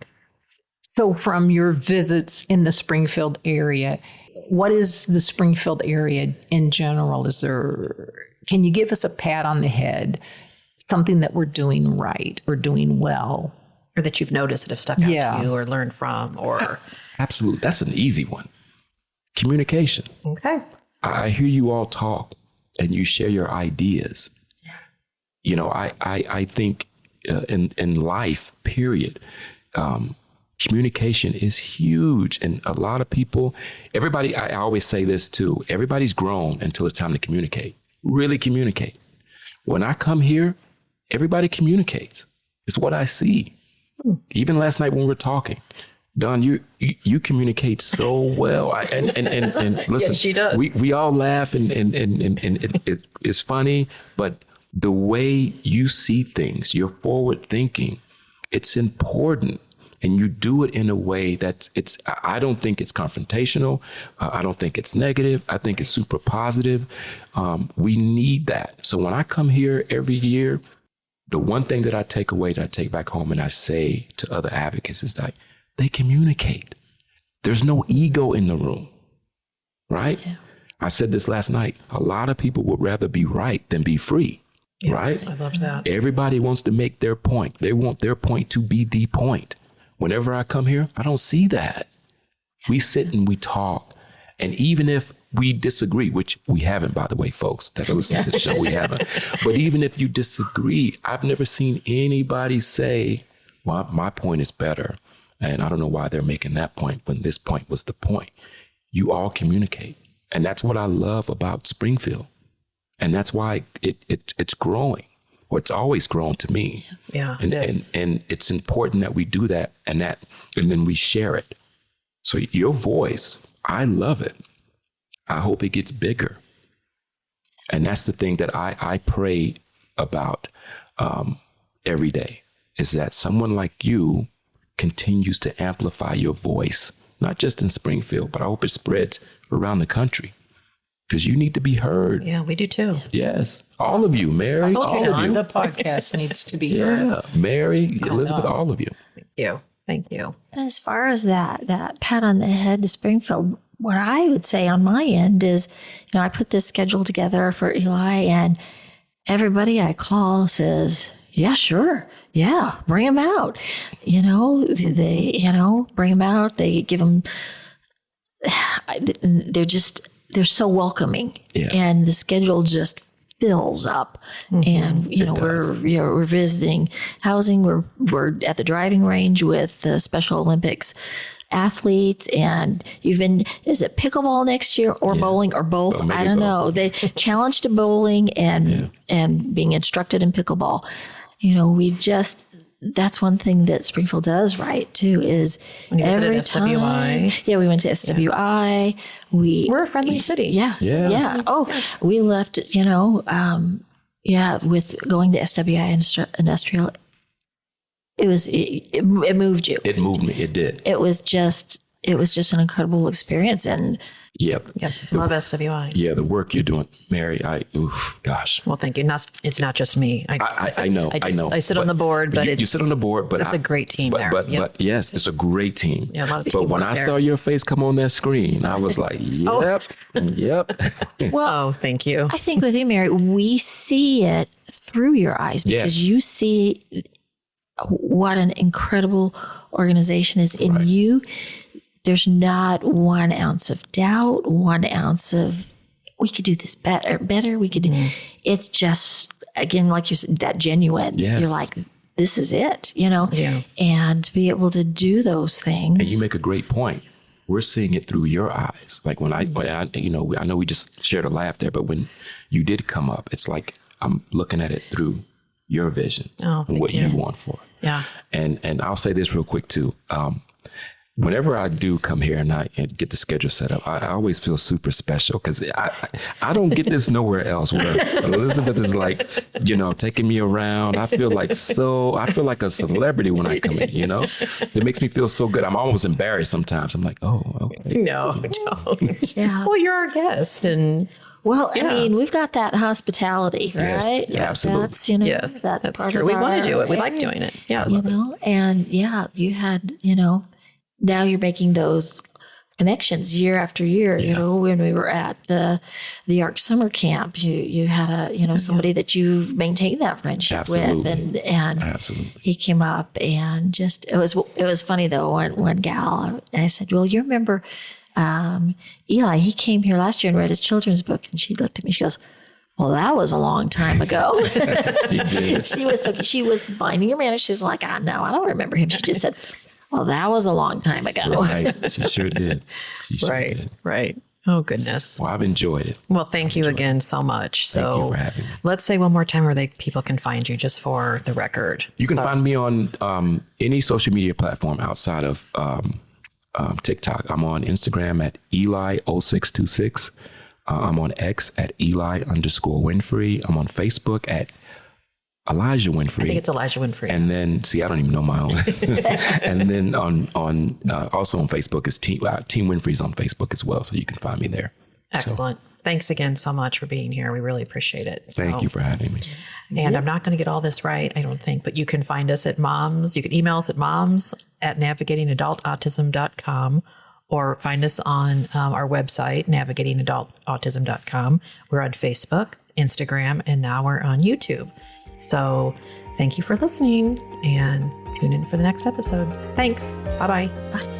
So from your visits in the Springfield area, what is the Springfield area in general? Can you give us a pat on the head, something that we're doing right or doing well? Or that you've noticed that have stuck out to you or learned from, or... Absolutely. That's an easy one. Communication. Okay. I hear you all talk and you share your ideas. You know, I think in life, period, communication is huge. And a lot of people, everybody, I always say this too, everybody's grown until it's time to communicate, really communicate. When I come here, everybody communicates. It's what I see. Even last night when we were talking, Dawn, you communicate so well. And listen, yes, she does. We all laugh and it's funny, but the way you see things, you're forward thinking, it's important. And you do it in a way I don't think it's confrontational. I don't think it's negative. I think it's super positive. We need that. So when I come here every year, the one thing that I take away, that I take back home and I say to other advocates is that they communicate. There's no ego in the room, right? Yeah. I said this last night. A lot of people would rather be right than be free, right? I love that. Everybody wants to make their point. They want their point to be the point. Whenever I come here, I don't see that. We sit and we talk. And even if we disagree, which we haven't, by the way, folks that are listening to the show, we haven't. But even if you disagree, I've never seen anybody say, well, my point is better. And I don't know why they're making that point when this point was the point. You all communicate. And that's what I love about Springfield. And that's why it's growing. Or it's always grown to me. Yeah, and it's important that we do that and then we share it. So your voice, I love it. I hope it gets bigger. And that's the thing that I pray about every day, is that someone like you continues to amplify your voice, not just in Springfield, but I hope it spreads around the country. Because you need to be heard. Yeah, we do too. Yes. All of you, Mary, all of you. The podcast needs to be heard. Yeah, Mary, Elizabeth, all of you. Thank you. And as far as that pat on the head to Springfield, what I would say on my end is, I put this schedule together for Eli, and everybody I call says, yeah, sure. Yeah, bring him out. They bring him out. They give him they're so welcoming, Yeah. and the schedule just fills up. And we're visiting housing. We're at the driving range with the Special Olympics athletes, and is it pickleball next year or bowling or both? Well, I don't both. know. They challenged to bowling and being instructed in pickleball. That's one thing that Springfield does right too, is When you visited every SWI. time. Yeah, we went to SWI. We're a friendly city. Yeah. Yeah. Yeah. Oh, we left, with going to SWI Industrial. It moved you. It moved me. It did. It was just an incredible experience. And Yep. Yep. Love SWI. Yeah, the work you're doing, Mary. Gosh. Well, thank you. It's not just me. I know. I know. I sit on the board, but you sit on the board, but it's a great team there. But yes, it's a great team. Yeah, a lot of but when teamwork I there. saw your face come on that screen, I was like, yep, yep. Oh, thank you. I think with you, Mary, we see it through your eyes because Yes. you see what an incredible organization is in you. There's not 1 ounce of doubt, 1 ounce of, we could do this better. We could do, it's just, again, like you said, that genuine. Yes. You're like, this is it, Yeah. and to be able to do those things. And you make a great point. We're seeing it through your eyes. Like when I know we just shared a laugh there, but when you did come up, it's like I'm looking at it through your vision and what you want for it. Yeah. And I'll say this real quick too. Whenever I do come here and get the schedule set up, I always feel super special because I don't get this nowhere else. Where Elizabeth is like, taking me around. I feel like a celebrity when I come in. It makes me feel so good. I'm almost embarrassed sometimes. I'm like, oh, okay. No, don't. Yeah. Well, you're our guest, and Well, I mean, we've got that hospitality, Yes, right? yeah, absolutely. That's, that's part true. of We want our- to do it. We like doing it. Yeah. And you had, now you're making those connections year after year. When we were at the Arc Summer Camp, you had somebody that you've maintained that friendship with, and Absolutely. he came up and just it was funny though. One gal, I said, "Well, you remember Eli? He came here last year and read his children's book." And she looked at me. She goes, "Well, that was a long time ago." She did. She was minding her manners. She's like, "No, I don't remember him." She just said, "Well, that was a long time ago." Right. She sure did. She sure did. Right. Oh, goodness. Well, I've enjoyed it. Well, thank you again so much. Thank you for having me. Let's say one more time where people can find you, just for the record. You can find me on any social media platform outside of TikTok. I'm on Instagram at Eli0626. I'm on X at Eli_Winfrey. I'm on Facebook at Elijah Winfrey. I think it's Elijah Winfrey. And then, I don't even know my own. And then also on Facebook is Team Winfrey's on Facebook as well, so you can find me there. Excellent. Thanks again so much for being here. We really appreciate it. Thank you for having me. And I'm not going to get all this right, I don't think, but you can find us at moms. You can email us at moms@navigatingadultautism.com, or find us on our website, navigatingadultautism.com. We're on Facebook, Instagram, and now we're on YouTube. So thank you for listening, and tune in for the next episode. Thanks. Bye-bye. Bye.